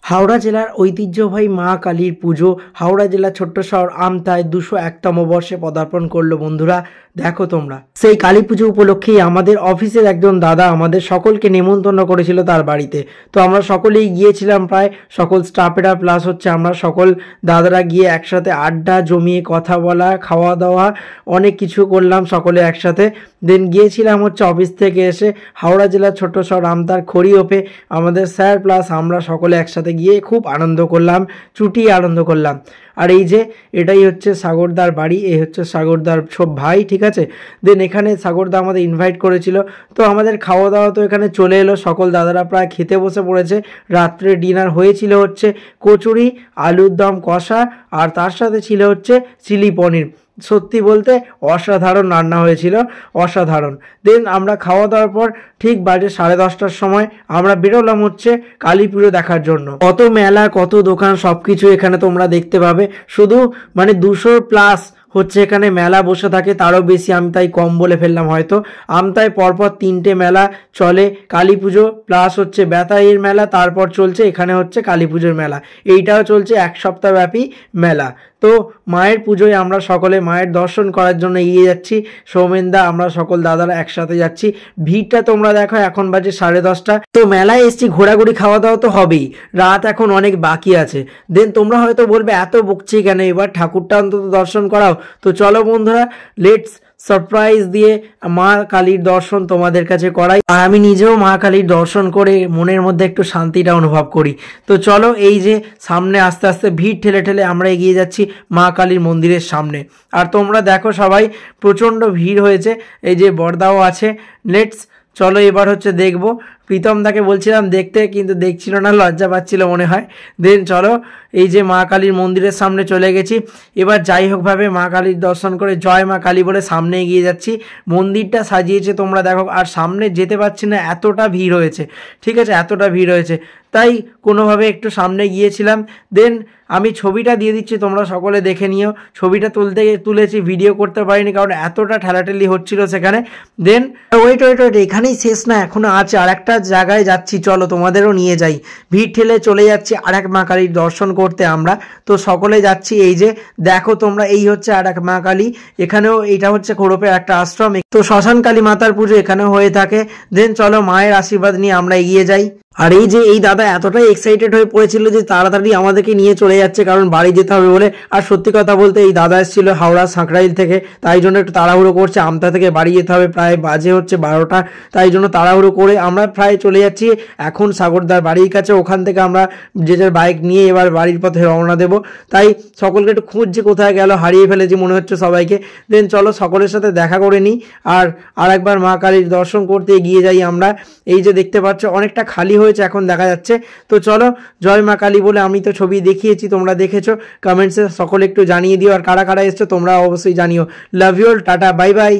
হাওড়া জেলার ঐতিহ্যবাহী মা কালীর পুজো হাওড়া জেলার ছোট্ট শহর আমতায় 201তম বর্ষে পদার্পণ করলো। বন্ধুরা দেখো তোমরা, সেই কালী পুজো উপলক্ষেই আমাদের অফিসের একজন দাদা আমাদের সকলকে নেমন্তন্ন করেছিল তার বাড়িতে। তো আমরা সকলেই গিয়েছিলাম, প্রায় সকল স্টাফেরা প্লাস আমরা সকল দাদারা গিয়ে একসাথে আড্ডা জমিয়ে কথা বলা, খাওয়া দাওয়া অনেক কিছু করলাম সকলে একসাথে। দেন গিয়েছিলাম অফিস থেকে এসে হাওড়া জেলার ছোট্ট শহর আমতার খড়িওপে আমাদের স্যার প্লাস আমরা সকলে একসাথে গিয়ে খুব আনন্দ করলাম, চুটিয়ে আনন্দ করলাম। আর এই যে এটাই সাগরদার বাড়ি, এই সাগরদার সব ভাই, ঠিক আছে। দেন এখানে সাগরদা আমাদের ইনভাইট করেছিল, তো আমাদের খাওয়া দাওয়া তো এখানে চলে এলো, সকল দাদারা প্রায় খেতে বসে পড়েছে। রাত্রে ডিনার হয়েছিল কচুরি, আলুর দম কষা, আর তার সাথে ছিল চিলি পনির। সত্যি বলতে অসাধারণ রান্না হয়েছিল, অসাধারণ। দেন আমরা খাওয়া দাওয়ার পর ঠিক বাজে 10:30টার সময় আমরা বেরোলাম কালী পুজো দেখার জন্য। কত মেলা, কত দোকান, সব কিছু এখানে তোমরা দেখতে পাবে। শুধু 200+ এখানে মেলা বসে থাকে, তারও বেশি, আমি তাই কম বলে ফেললাম হয়তো। আমতায় পরপর 3টে মেলা চলে, কালী পুজো প্লাস বেতাইয়ের মেলা, তারপর চলছে এখানে কালী পুজোর মেলা। এইটাও চলছে 1 সপ্তাহ ব্যাপী মেলা। তো মায়ের পুজোয় আমরা সকলে মায়ের দর্শন করার জন্য এগিয়ে যাচ্ছি। সৌমেনদা, আমরা সকল দাদারা একসাথে যাচ্ছি। ভিড়টা তোমরা দেখো, এখন বাজে 10:30। তো মেলায় এসছি, ঘোরাঘুরি খাওয়া দাওয়া তো হবেই, রাত এখন অনেক বাকি আছে। দেন তোমরা হয়তো বলবে এত বকছি কেন, এবার ঠাকুরটা অন্তত দর্শন করাও। তো চলো বন্ধুরা, লেটস সারপ্রাইজ দিয়ে মা কালীর দর্শন তোমাদের কাছে করাই। আর আমি নিজেও মা কালীর দর্শন করে মনের মধ্যে একটু শান্তিটা অনুভব করি। তো চলো, এই যে সামনে আস্তে আস্তে ভিড় ঠেলে ঠেলে আমরা এগিয়ে যাচ্ছি মা কালীর মন্দিরের সামনে। আর তোমরা দেখো সবাই, প্রচণ্ড ভিড় হয়েছে, এই যে বড়দাও আছে। লেটস চলো এবার দেখবো। প্রীতম দাকে বলছিলাম দেখতে, কিন্তু দেখছিল না, লজ্জা পাচ্ছিল মনে হয়। দেন চলো, এই যে মা কালীর মন্দিরের সামনে চলে গেছি। এবার যাই হোক ভাবে মা কালীর দর্শন করে জয় মা কালী বলে সামনে এগিয়ে যাচ্ছি। মন্দিরটা সাজিয়েছে তোমরা দেখো, আর সামনে যেতে পারছি না, এতটা ভিড় হয়েছে, ঠিক আছে, এতটা ভিড় হয়েছে। তাই কোনোভাবে একটু সামনে গিয়েছিলাম। দেন আমি ছবিটা দিয়ে দিচ্ছি, তোমরা সকলে দেখে নিও। ছবিটা তুলেছি, ভিডিও করতে পারিনি কারণ এতটা ঠেলাঠেলি হচ্ছিল সেখানে। দেন ওয়েট, এখানেই শেষ না, এখনো আছে, আর একটা জায়গায় যাচ্ছি, চলো তোমাদেরও নিয়ে যাই। ভিড় ঠেলে চলে যাচ্ছি আর এক মা কালীর দর্শন করতে আমরা। তো সকলে যাচ্ছি, এই যে দেখো তোমরা, এই আর এক মা কালী। এখানেও এইটা খোড়পের একটা আশ্রম, তো শ্মশান কালী মাতার পুজো এখানেও হয়ে থাকে। দেন চলো মায়ের আশীর্বাদ নিয়ে আমরা এগিয়ে যাই। আর এই যে এই দাদা এতটাই এক্সাইটেড হয়ে পড়েছিল যে তাড়াতাড়ি আমাদেরকে নিয়ে চলে যাচ্ছে, কারণ বাড়ি যেতে হবে বলে। আর সত্যি কথা বলতে এই দাদা এসেছিল হাওড়া সাঁকরাইল থেকে, তাই জন্য একটু তাড়াহুড়ো করছে, আমতা থেকে বাড়ি যেতে হবে, প্রায় বাজে 12টা। তাই জন্য তাড়াহুড়ো করে আমরা প্রায় চলে যাচ্ছি এখন সাগরদার বাড়ির কাছে। ওখান থেকে আমরা যে যার বাইক নিয়ে এবার বাড়ির পথে রওনা দেবো। তাই সকলকে একটু খুঁজছে কোথায় গেল, হারিয়ে ফেলেছি মনে হচ্ছে সবাইকে। দেন চলো সকলের সাথে দেখা করে নিই, আর একবার মা কালীর দর্শন করতে এগিয়ে যাই আমরা। এই যে দেখতে পাচ্ছ অনেকটা খালি হয়েছে এখন দেখা যাচ্ছে। তো চলো, জয় মা কালী বলে আমি তো ছবি দেখিয়েছি, তোমরা দেখেছো, কমেন্টসে সকলে একটু জানিয়ে দিও। আর কারা কারা এসছো তোমরা অবশ্যই জানিও। Love you all, tata, bye by.